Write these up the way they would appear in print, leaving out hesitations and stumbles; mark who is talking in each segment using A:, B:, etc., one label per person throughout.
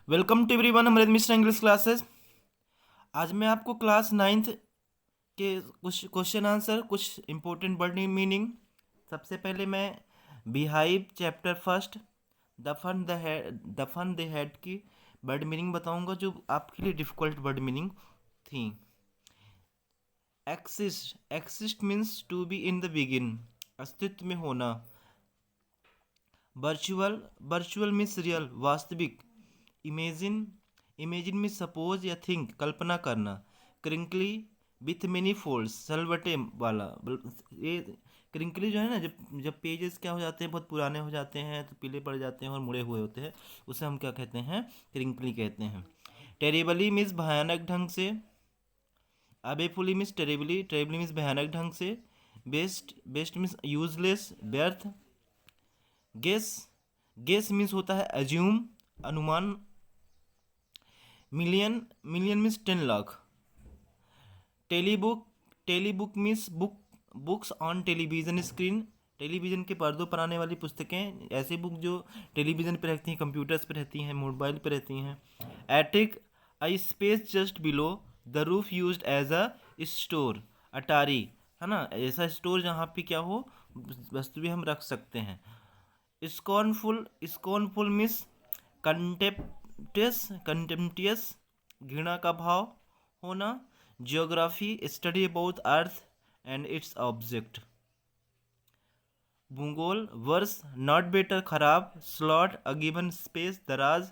A: Welcome to everyone हमारे mister English classes. आज मैं आपको क्लास नाइन्थ के कुछ क्वेश्चन आंसर, कुछ इंपॉर्टेंट वर्ड मीनिंग। सबसे पहले मैं Beehive chapter first the fun they had की वर्ड मीनिंग बताऊंगा, जो आपके लिए डिफिकल्ट वर्ड मीनिंग थी। Exist means to be in the बिगिन, अस्तित्व में होना। वर्चुअल मीन्स रियल, वास्तविक। इमेजिन इमेजिन मीन्स सपोज या थिंक, कल्पना करना। क्रिंकली विथ मेनी फोल्ड्स, सलवटे वाला। ये क्रिंकली जो है ना, जब जब पेजेस क्या हो जाते हैं, बहुत पुराने हो जाते हैं तो पीले पड़ जाते हैं और मुड़े हुए होते हैं, उसे हम क्या कहते हैं? क्रिंकली कहते हैं। टेरेबली मीन्स भयानक ढंग से। अबेफुली मीन्स टेरेबली मीन्स भयानक ढंग से। बेस्ट मीन्स यूजलेस, व्यर्थ। गेस गेस मीन्स होता है अज्यूम, अनुमान। मिलियन मीन्स 10 लाख। Telebook telebook means books on television screen, television के पर्दों पर आने वाली पुस्तकें, ऐसी बुक जो टेलीविजन पर रहती हैं, कंप्यूटर्स पर रहती हैं, मोबाइल पर रहती हैं। Attic a space just below the roof used as a store. अटारी है ना, ऐसा स्टोर जहाँ पे क्या हो, वस्तुएं हम रख सकते हैं। स्कॉनफुल मीन्स कंटेम्पटियस, घृणा का भाव होना। Geography study about earth and its object. भूगोल वर्स नॉट बेटर, खराब। स्लॉट अ गिवन स्पेस, दराज।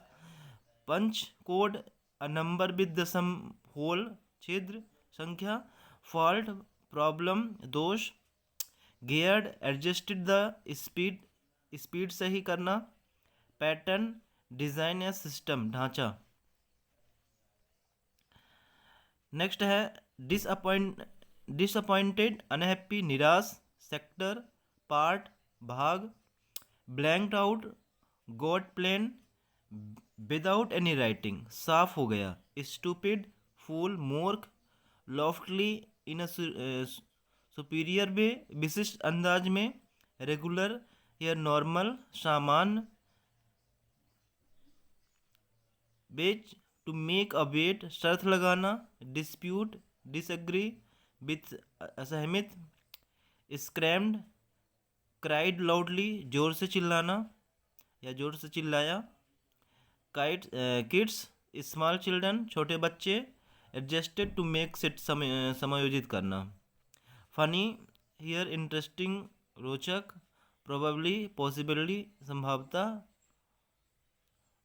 A: Punch code a number with the some hole, छिद्र, संख्या। फॉल्ट प्रॉब्लम, दोष। गियर्ड एडजस्टेड द स्पीड सही करना। पैटर्न डिज़ाइन या सिस्टम, ढांचा। नेक्स्ट है डिसअपॉइंटेड, अनहैप्पी, निराश। सेक्टर पार्ट, भाग। Blanked out got plain without any writing, साफ हो गया। स्टूपिड फूल, मूर्ख। लॉफ्टली इन अ सुपीरियर वे, विशिष्ट अंदाज में। रेगुलर या नॉर्मल, सामान्य। बेच टू मेक अ वेट, शर्त लगाना। डिस्प्यूट डिसएग्री विथ, असहमत। स्क्रैम्ड क्राइड लाउडली, जोर से चिल्लाना या जोर से चिल्लाया। किड्स स्मॉल चिल्ड्रन, छोटे बच्चे। एडजस्टेड टू मेक सेट, समायोजित करना। फनी हियर इंटरेस्टिंग, रोचक। प्रोबेबली पॉसिबली, संभावता।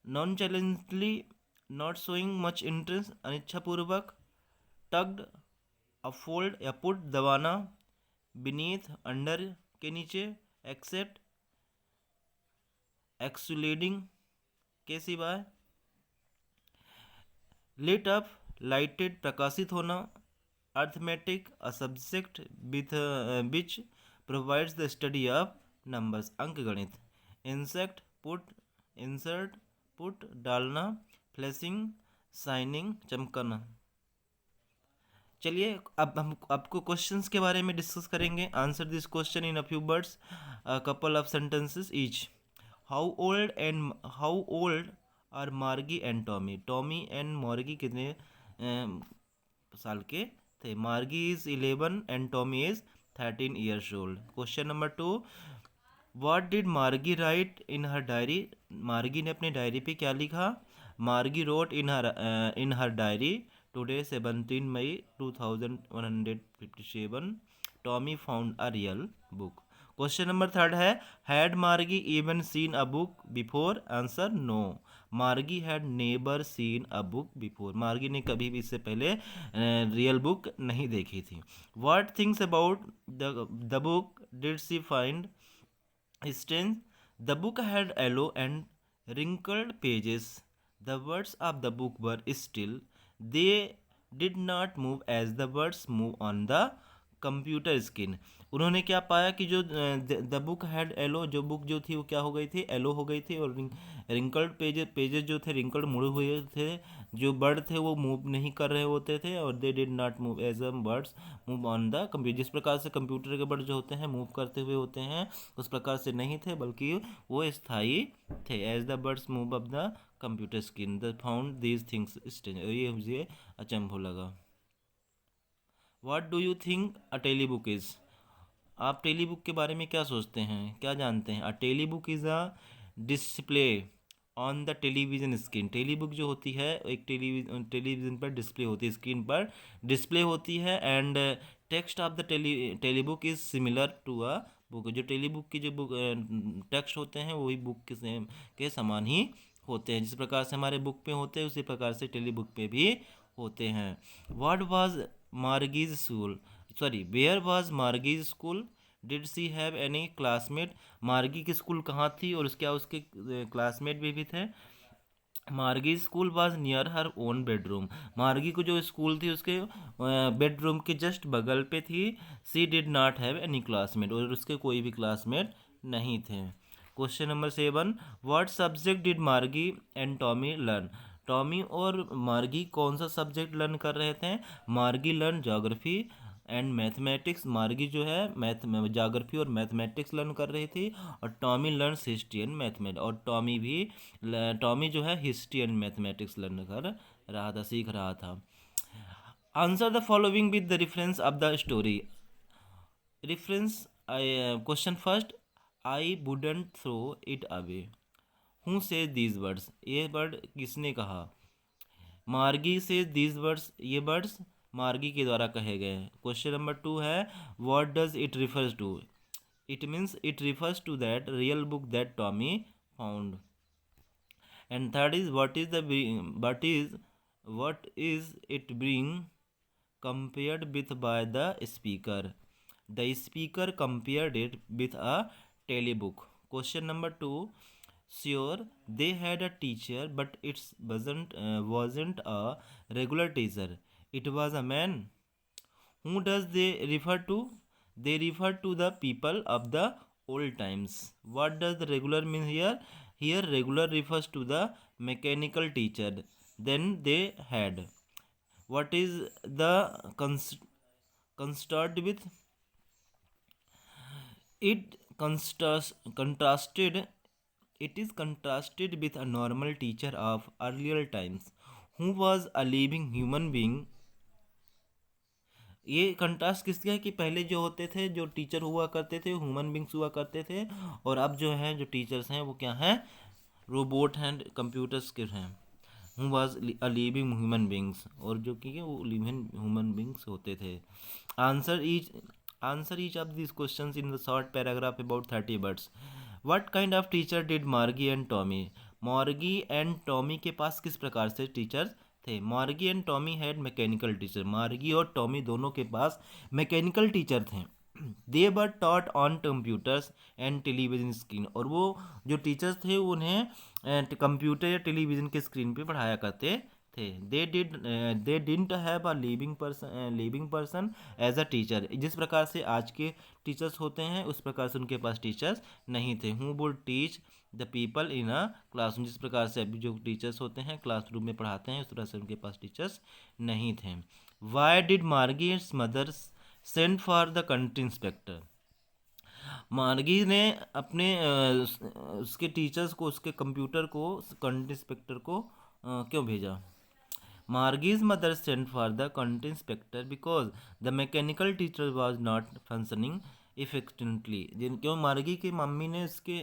A: Nonchalantly not showing much interest, अनिच्छापूर्वक। टग्ड अफोल्ड या पुट, दबाना। बीनीथ अंडर, के नीचे। एक्सेप्ट एक्सुलेडिंग, के सिवाय। लिट अप लाइटेड, प्रकाशित होना। Arithmetic a subject with which provides the study of numbers, अंक गणित। इंसेक्ट पुट इंसर्ट, पुट डालना। फ्लैशिंग शाइनिंग, चमकना। चलिए अब हम आपको क्वेश्चंस के बारे में डिस्कस करेंगे। Answer this question in a few words, a couple of sentences each. How old are Margie and Tommy? Tommy and Margie कितने साल के थे? Margie is 11 and Tommy is 13 years old। Question number 2, what did Margie write in her diary? Margie ने अपनी diary पे क्या लिखा? Margie wrote in her diary today 17 May 2157 Tommy found a real book. Question number 3 है, had Margie even seen a book before? Answer no, Margie had never seen a book before. Margie ने कभी भी इससे पहले real book नहीं देखी थी। What things about the book did she find strange? The book had yellow and wrinkled pages. The words of the book were still. They did not move as the words move on the computer screen. उन्होंने क्या पाया कि जो the book had yellow, जो book जो थी वो क्या हो गई थी, एलो हो गई थी, और रिंकल्ड पेजेस जो थे रिंकल्ड मुड़े हुए थे, जो बर्ड थे वो मूव नहीं कर रहे होते थे, और they did not move as a birds move on the computer. जिस प्रकार से कंप्यूटर के बर्ड जो होते हैं मूव करते हुए होते हैं, उस प्रकार से नहीं थे, बल्कि वो स्थायी थे। As the birds move up the computer screen the found these things strange. ये मुझे अचंभव लगा। What do you think a telebook is? आप टेली बुक के बारे में क्या सोचते हैं, क्या जानते हैं? A telebook is a display on the television screen. Telebook जो होती है एक टेलीविजन पर डिस्प्ले होती है, स्क्रीन पर डिस्प्ले होती है। And text of the telebook is similar to a book. जो टेली बुक की जो बुक टेक्स्ट होते हैं वही बुक के समान ही होते हैं। जिस प्रकार से हमारे बुक पे होते हैं उसी प्रकार से टेली बुक पे भी होते हैं। What was Margie's school, sorry where was Margie's school, did she have any classmate? Margie की स्कूल कहाँ थी और क्या उसके क्लासमेट भी थे? मार्गी school was near her own bedroom. मार्गी को जो स्कूल थी उसके बेडरूम के जस्ट बगल पे थी। She did not have any classmate, और उसके कोई भी क्लासमेट नहीं थे। Question number 7, what subject did Margie and Tommy learn? Tommy और मार्गी कौन सा सब्जेक्ट लर्न कर रहे थे? मार्गी लर्न ज्योग्राफी एंड मैथमेटिक्स। मार्गी जो है ज्योग्राफी और मैथमेटिक्स लर्न कर रही थी, और Tommy learns history and mathematics. और टॉमी जो है हिस्ट्री एंड मैथमेटिक्स लर्न कर रहा था, सीख रहा था। Answer the following with the reference of the story. Reference, question first, I wouldn't throw it away. Who says these words? ये वर्ड किसने कहा? मार्गी से दीज वर्ड्स, ये वर्ड्स मार्गी के द्वारा कहे गए हैं। क्वेश्चन नंबर 2 है, what does it refers to? It means it refers to that real book that Tommy found. And third is what is it being compared with by the speaker? The speaker compared it with a telebook. Question number 2, sure they had a teacher but it wasn't a regular teacher, it was a man. Who does they refer to? They refer to the people of the old times. What does the regular mean here? Here regular refers to the mechanical teacher then they had. What is the construct with? It contrasted. It is contrasted with a normal teacher of earlier times who was a living human being. ये contrast किसका है कि पहले जो होते थे, जो teacher हुआ करते थे, ह्यूमन बींग्स हुआ करते थे, और अब जो हैं जो टीचर्स हैं वो क्या हैं? रोबोट हैं, कंप्यूटर्स के हैं। Who was a living human beings, और जो कि वो लिविंग ह्यूमन बींग्स होते थे। Answer each of this questions in the short paragraph about 30 words. What kind of teacher did Margie and Tommy? Margie and Tommy के पास किस प्रकार से टीचर्स थे? Margie and Tommy had mechanical teacher. Margie और Tommy दोनों के पास मैकेनिकल टीचर थे। They were taught on computers and television screen, और वो जो टीचर्स थे उन्हें कंप्यूटर या टेलीविजन के स्क्रीन पे पढ़ाया करते थे। They didn't have a living person as a teacher. जिस प्रकार से आज के टीचर्स होते हैं उस प्रकार से उनके पास टीचर्स नहीं थे। Who would teach the people in a classroom. जिस प्रकार से अभी जो टीचर्स होते हैं क्लासरूम में पढ़ाते हैं उस तरह से उनके पास टीचर्स नहीं थे। Why did Margie's mother send for the country inspector? Margie ने अपने उसके टीचर्स को, उसके कंप्यूटर को, कंट्री इंस्पेक्टर को क्यों भेजा? Margie's mother send for the country inspector because the mechanical teacher was not functioning effectively. जिन क्यों मार्गी की मम्मी ने उसके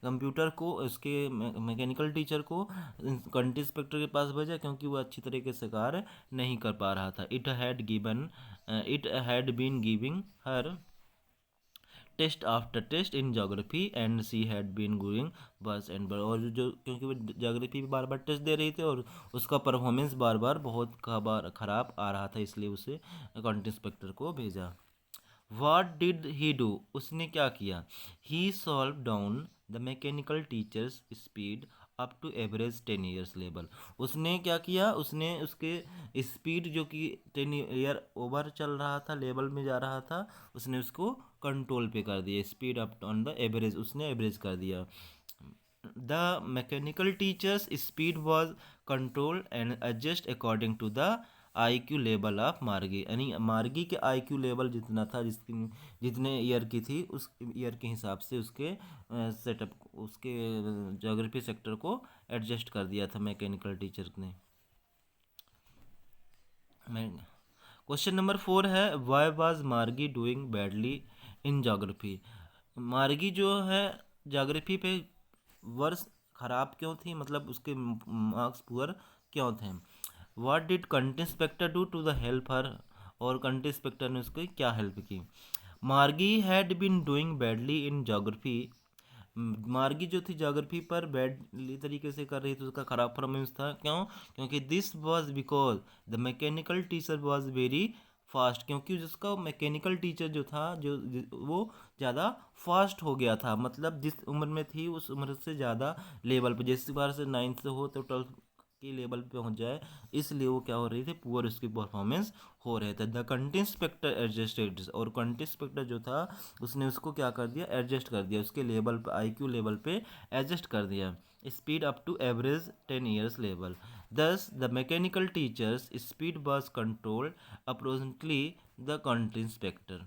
A: कंप्यूटर को, उसके मैकेनिकल टीचर को कंट्री इंस्पेक्टर के पास भेजा क्योंकि वो अच्छी तरीके से कार्य नहीं कर पा रहा था। It had been giving her test after test in geography and she had been going worse and worse. और जो क्योंकि वो जोग्राफी में बार बार टेस्ट दे रही थी और उसका परफॉर्मेंस बार बार बहुत खराब आ रहा था, इसलिए उसे कंट्री इंस्पेक्टर को भेजा। What did he do? उसने क्या किया? He solve down the mechanical teachers speed up to average 10 years level. उसने क्या किया, उसने उसके स्पीड जो कि 10 ईयर ओवर चल रहा था, लेवल में जा रहा था, उसने उसको कंट्रोल पे कर दिया। Speed up on the average, उसने एवरेज कर दिया। The mechanical teachers speed was control and adjust according to the IQ level of Margie, यानी मार्गी के IQ लेवल जितना था, जितने ईयर की थी, उस ईयर के हिसाब से उसके सेटअप, उसके ज्योग्राफी सेक्टर को एडजस्ट कर दिया था मैकेनिकल टीचर ने। क्वेश्चन नंबर 4 है, वाई वाज मार्गी doing badly in geography. Margie जो है ज्योग्राफी पे वर्ष खराब क्यों थी, मतलब उसके मार्क्स पुअर क्यों थे। What did country inspector do to the help her, और कंट्री इंस्पेक्टर ने उसकी क्या हेल्प की। Margie had been doing badly in geography. Margie जो थी ज्योग्राफी पर बैडली तरीके से कर रही थी, उसका खराब परफॉर्मेंस था। क्यों? क्योंकि this was because the mechanical teacher was very fast, क्योंकि जिसका मैकेनिकल टीचर जो था, वो ज़्यादा फास्ट हो गया था, मतलब जिस उम्र में थी उस उम्र से ज़्यादा लेवल पे, जिस बार से 9th से हो तो 12th के लेवल पे पहुंच जाए, इसलिए वो क्या हो रही थी, पुअर उसकी परफॉर्मेंस हो रहे थे। द कंट्री इंस्पेक्टर एडजस्टेड, और कंट्री इंस्पेक्टर जो था उसने उसको क्या कर दिया, एडजस्ट कर दिया, उसके लेवल पे, IQ लेवल पे एडजस्ट कर दिया। Speed up to average 10 years level. Thus the mechanical teachers speed was controlled approximately the country inspector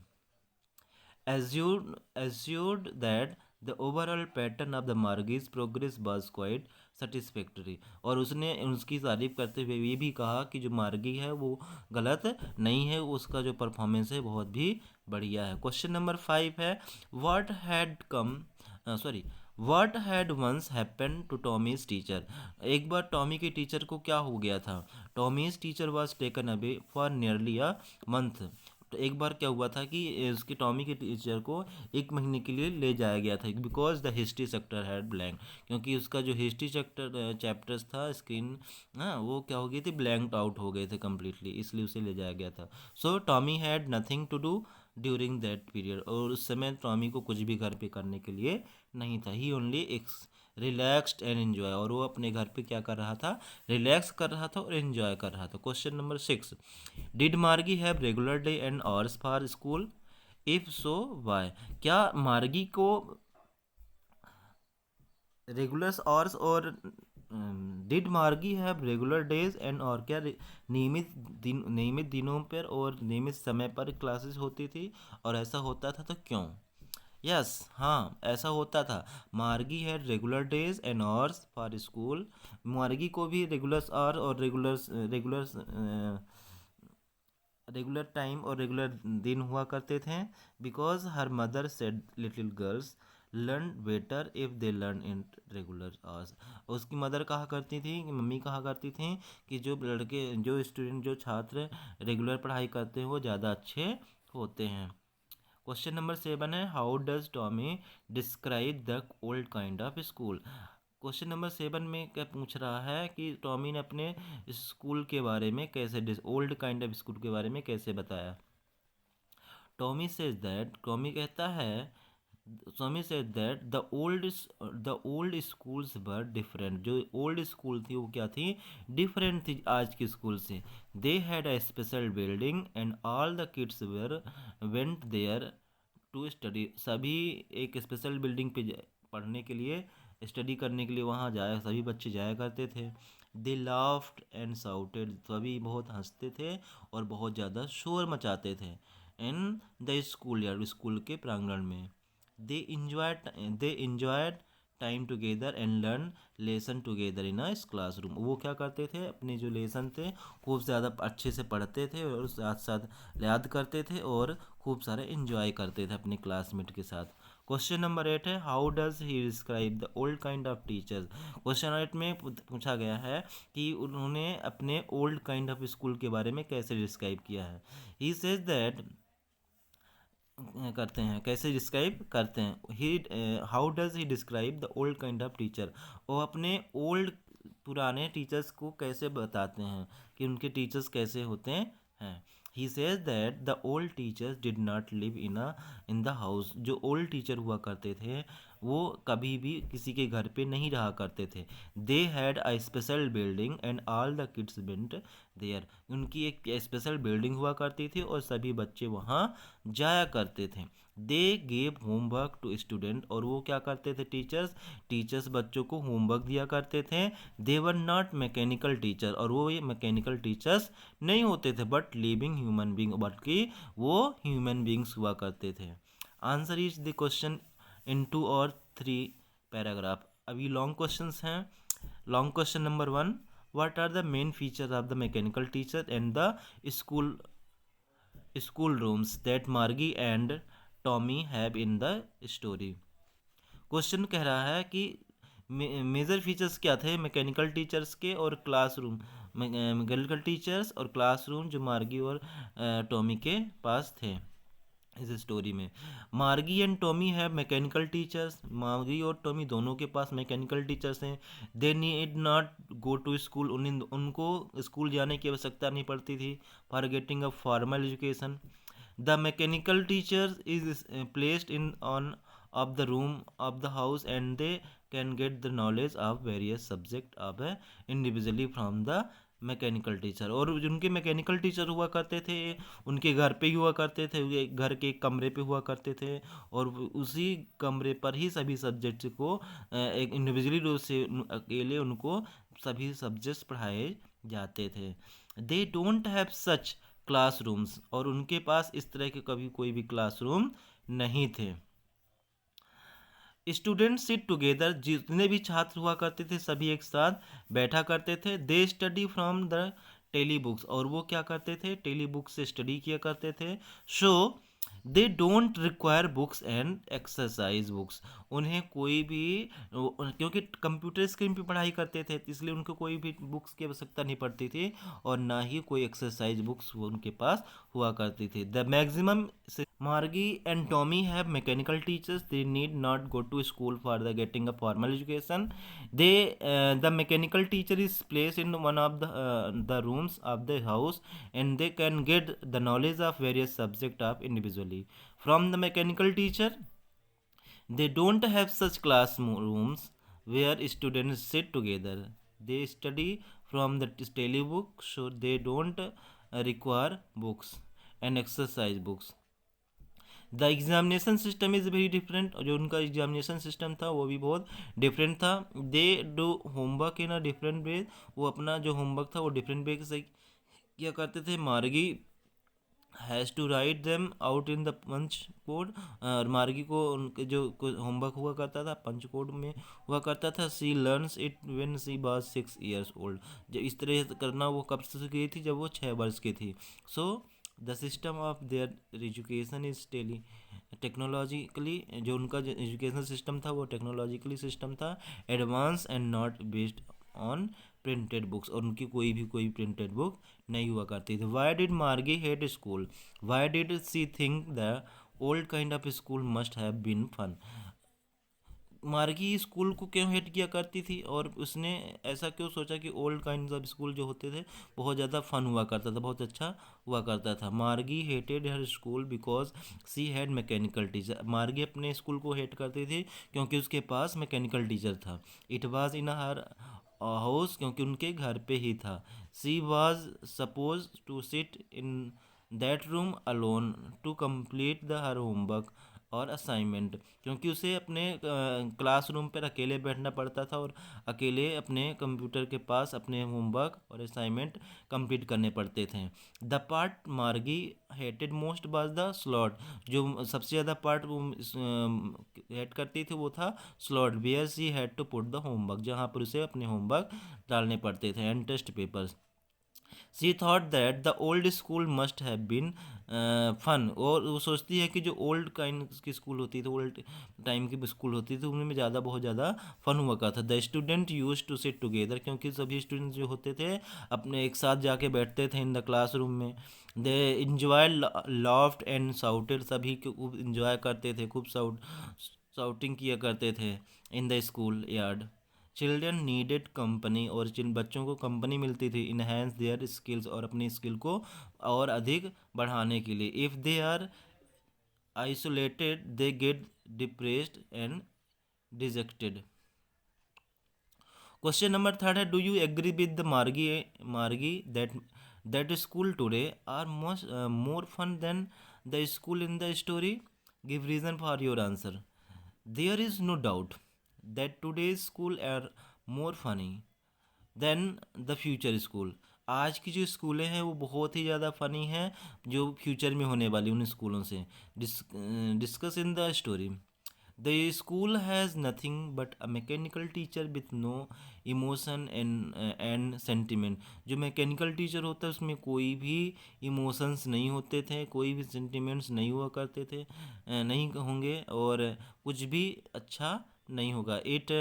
A: assured that the overall pattern of the Margie's progress was quite satisfactory। और उसने उसकी तारीफ करते हुए ये भी कहा कि जो मार्गी है वो गलत नहीं है, उसका जो परफॉर्मेंस है बहुत भी बढ़िया है। क्वेश्चन नंबर 5 है, what had come sorry what had once happen to Tommy's teacher. एक बार टॉमी के टीचर को क्या हो गया था। Tommy's teacher was taken away for nearly a month. तो एक बार क्या हुआ था कि उसके टॉमी के टीचर को 1 महीने के लिए ले जाया गया था, because the history sector had blank, क्योंकि उसका जो हिस्ट्री सेक्टर चैप्टर्स था स्क्रीन, हाँ, वो क्या हो गई थी, ब्लैंक आउट हो गए थे कम्प्लीटली, इसलिए उसे ले जाया गया था। So Tommy had nothing to do during that period, और उस समय टॉमी को कुछ भी घर पे करने के लिए नहीं था। ही ओनली रिलैक्स्ड एंड एन्जॉय, और वो अपने घर पे क्या कर रहा था, रिलैक्स कर रहा था और एन्जॉय कर रहा था। Question number 6, did Margie have regular day and hours for school, if so why. क्या मार्गी को रेगुलर आवर्स और did Margie have regular days and, और क्या नियमित दिनों पर और नियमित समय पर क्लासेस होती थी, और ऐसा होता था तो क्यों। यस, हाँ, ऐसा होता था। मार्गी had regular days and hours for school. मार्गी को भी रेगुलर आवर और रेगुलर टाइम और रेगुलर दिन हुआ करते थे। Because her mother said little girls learn better if they learn in regular hours. उसकी मदर कहा करती थी, मम्मी कहा करती थी कि जो लड़के, जो स्टूडेंट, जो छात्र रेगुलर पढ़ाई करते हैं वो ज़्यादा अच्छे होते हैं। क्वेश्चन नंबर 7 है, how does Tommy describe the old kind of school. Question number 7 में क्या पूछ रहा है कि टॉमी ने अपने स्कूल के बारे में कैसे, ओल्ड काइंड ऑफ स्कूल के बारे में कैसे बताया। टॉमी सेज दैट, टॉमी कहता है, Tommy says that the old schools were different. जो ओल्ड स्कूल थी वो क्या थी, डिफरेंट थी आज की स्कूल से। They had a special building and all the kids were went there to study. सभी एक स्पेशल बिल्डिंग पे पढ़ने के लिए, स्टडी करने के लिए वहाँ जाया, सभी बच्चे जाया करते थे। दे लाफ्ड एंड साउटेड, सभी बहुत हंसते थे और बहुत ज़्यादा शोर मचाते थे। In the schoolyard, school के प्रांगण में। They enjoyed time together and learn lesson together in a classroom. वो क्या करते थे, अपने जो लेसन थे खूब ज़्यादा अच्छे से पढ़ते थे और साथ साथ याद करते थे और खूब सारे इंजॉय करते थे अपने क्लासमेट के साथ। क्वेश्चन नंबर 8 है, how does he describe the old kind of teachers. Question 8 में पूछा गया है कि उन्होंने अपने ओल्ड काइंड ऑफ स्कूल के बारे में कैसे डिस्क्राइब किया है। ही सेज दैट, करते हैं, कैसे डिस्क्राइब करते हैं, he how does he describe the old kind of teacher. वो अपने ओल्ड, पुराने टीचर्स को कैसे बताते हैं कि उनके टीचर्स कैसे होते हैं। He says that the old teachers did not live in the house. जो ओल्ड टीचर हुआ करते थे वो कभी भी किसी के घर पे नहीं रहा करते थे। They had a special building and all the kids went there. उनकी एक स्पेशल बिल्डिंग हुआ करती थी और सभी बच्चे वहाँ जाया करते थे। They gave homework to student, और वो क्या करते थे टीचर्स बच्चों को होमवर्क दिया करते थे। They were not mechanical teacher, और वो ये मैकेनिकल टीचर्स नहीं होते थे, बट लिविंग ह्यूमन बींग, बल्कि वो ह्यूमन बींग्स हुआ करते थे। Answer is the question in 2 और 3 पैराग्राफ। अभी लॉन्ग क्वेश्चंस हैं। Long question number 1, what are the main features of the mechanical teacher and the school school rooms that Margie and Tommy have in the story. Question कह रहा है कि major features क्या थे mechanical teachers के और classroom, mechanical teachers और classroom जो मार्गी और टॉमी के पास थे इस स्टोरी में। मार्गी एंड टॉमी है मैकेनिकल टीचर्स, मार्गी और टॉमी दोनों के पास मैकेनिकल टीचर्स हैं। They need not go to school, उनको स्कूल जाने की आवश्यकता नहीं पड़ती थी for getting a formal education. The mechanical teacher is placed in one of the room of the house and they can get the knowledge of various subject of individually from the mechanical teacher. और जिनके mechanical teacher हुआ करते थे उनके घर पे ही हुआ करते थे, घर के एक कमरे पे हुआ करते थे, और उसी कमरे पर ही सभी सब्जेक्ट्स को एक इंडिविजुअली रूप से अकेले उनको सभी सब्जेक्ट्स पढ़ाए जाते थे। They don't have such classrooms, और उनके पास इस तरह के कभी कोई भी क्लासरूम नहीं थे। स्टूडेंट सिट टुगेदर, जितने भी छात्र हुआ करते थे सभी एक साथ बैठा करते थे। They study from the telebooks, और वो क्या करते थे टेली बुक्स से स्टडी किया करते थे। Show they don't require books and exercise books, उन्हें कोई भी, क्योंकि कंप्यूटर स्क्रीन पे पढ़ाई करते थे इसलिए उनको कोई भी बुक्स की आवश्यकता नहीं पड़ती थी, और ना ही कोई एक्सरसाइज बुक्स उनके पास हुआ करती थी। The maximum Margie and Tommy have mechanical teachers. They need not go to school for the getting a formal education. The mechanical teacher is placed in one of the rooms of the house, and they can get the knowledge of various subject of individually from the mechanical teacher. They don't have such classrooms where students sit together. They study from the daily book, so they don't require books and exercise books. The examination system is very different, जो उनका examination system था वो भी बहुत different था। They do homework in a different way, वो अपना जो होमवर्क था वो डिफरेंट वे से किया करते थे। Margie has to write them out in the punch code, और मार्गी को उनके जो होमवर्क हुआ करता था पंच कोड में हुआ करता था। She learns it when she was 6 years old, जब इस तरह से करना वो कब से गई थी जब वो 6 वर्ष की थी। So the system of their education is technologically, जो उनका जो एजुकेशन सिस्टम था वो टेक्नोलॉजिकली सिस्टम था, advance and not based on printed books, और उनकी कोई प्रिंटेड बुक नहीं हुआ करती थी। Why did Margie hate school, why did she think the old kind of school must have been fun. Margie school को क्यों हेट किया करती थी, और उसने ऐसा क्यों सोचा कि ओल्ड काइंड ऑफ स्कूल जो होते थे बहुत ज़्यादा फन हुआ करता था, बहुत अच्छा हुआ करता था। Margie hated her school because she had mechanical teacher, Margie अपने स्कूल को हेट करती थी क्योंकि उसके पास मैकेनिकल टीचर था। It was in her house, क्योंकि उनके घर पे ही था। She was suppose to sit in that room alone to complete the her homework और असाइनमेंट, क्योंकि उसे अपने क्लासरूम पर अकेले बैठना पड़ता था और अकेले अपने कंप्यूटर के पास अपने होमवर्क और असाइनमेंट कंप्लीट करने पड़ते थे। द पार्ट मार्गी hated most was the slot, जो सबसे ज़्यादा पार्ट वो हेट करती थी वो था slot, where she had to put the homework, जहाँ पर उसे अपने होमवर्क डालने पड़ते थे and test papers. She thought that the old school must have been fun, और वो सोचती है कि जो ओल्ड काइंड की स्कूल होती थी, ओल्ड टाइम की स्कूल होती थी उनमें बहुत ज़्यादा फन हुआ करता था। The student use to sit together, क्योंकि सभी स्टूडेंट जो होते थे अपने एक साथ जाके बैठते थे इन द क्लासरूम में। They enjoy loft and shouted, सभी खूब इंजॉय करते थे, खूब साउटिंग किया करते थे in the school yard. Children needed company, और जिन बच्चों को कंपनी मिलती थी इनहेंस देयर स्किल्स, और अपनी स्किल को और अधिक बढ़ाने के लिए। If they are isolated they get depressed and dejected. Question number third है, do you agree with the Margie that school today are more fun than the school in the story? Give reason for your answer. There is no doubt that today's school are more funny than the future school. आज की जो स्कूलें हैं वो बहुत ही ज़्यादा funny हैं जो फ्यूचर में होने वाली उन स्कूलों से। Discuss in the story. The school has nothing but a mechanical teacher with no emotion and sentiment. जो मैकेनिकल टीचर होता है उसमें कोई भी इमोशंस नहीं होते थे, कोई भी सेंटिमेंट्स नहीं हुआ करते थे, नहीं होंगे, और कुछ भी अच्छा नहीं होगा। It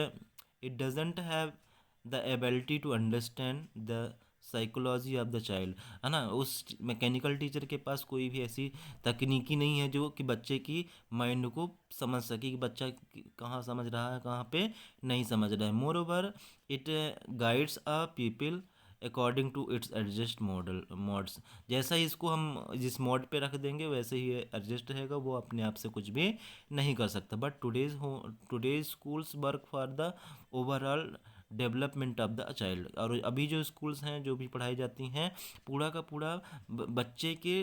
A: doesn't have the ability to understand the psychology of the child, है ना। उस मैकेनिकल टीचर के पास कोई भी ऐसी तकनीकी नहीं है जो कि बच्चे की माइंड को समझ सके कि बच्चा कहाँ समझ रहा है, कहाँ पे नहीं समझ रहा है। Moreover it guides a people according to its adjust modes. जैसा ही इसको हम जिस मोड पे रख देंगे वैसे ही एडजस्ट रहेगा, वो अपने आप से कुछ भी नहीं कर सकता। But today's schools work for the overall development of the child. और अभी जो स्कूल्स हैं जो भी पढ़ाई जाती हैं पूरा का पूरा बच्चे के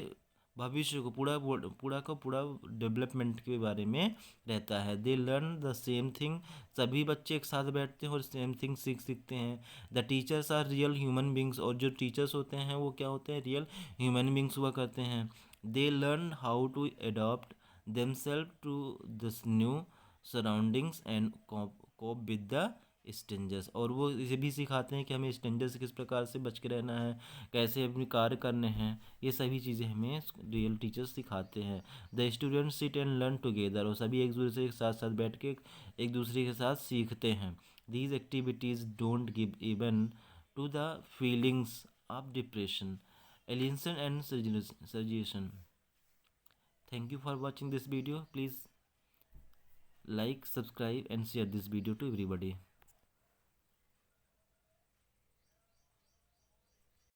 A: भविष्य को पूरा डेवलपमेंट के बारे में रहता है। They learn the same thing. सभी बच्चे एक साथ बैठते हैं और सेम थिंग सीखते हैं। The teachers are real human beings. और जो टीचर्स होते हैं वो क्या होते हैं, रियल ह्यूमन बींग्स हुआ करते हैं। They learn how to adopt themself to this new surroundings and cope with the strangers. और वो इसे भी सिखाते हैं कि हमें स्ट्रेंजर से किस प्रकार से बच के रहना है, कैसे अपने कार्य करने हैं। ये सभी चीज़ें हमें रियल टीचर्स सिखाते हैं। The student sit and learn together. और सभी एक दूसरे के साथ साथ बैठ के एक दूसरे के साथ सीखते हैं। These activities don't give even to the feelings of depression, alienation and suggestion. Thank you for watching this video. Please like, subscribe and share this video to everybody.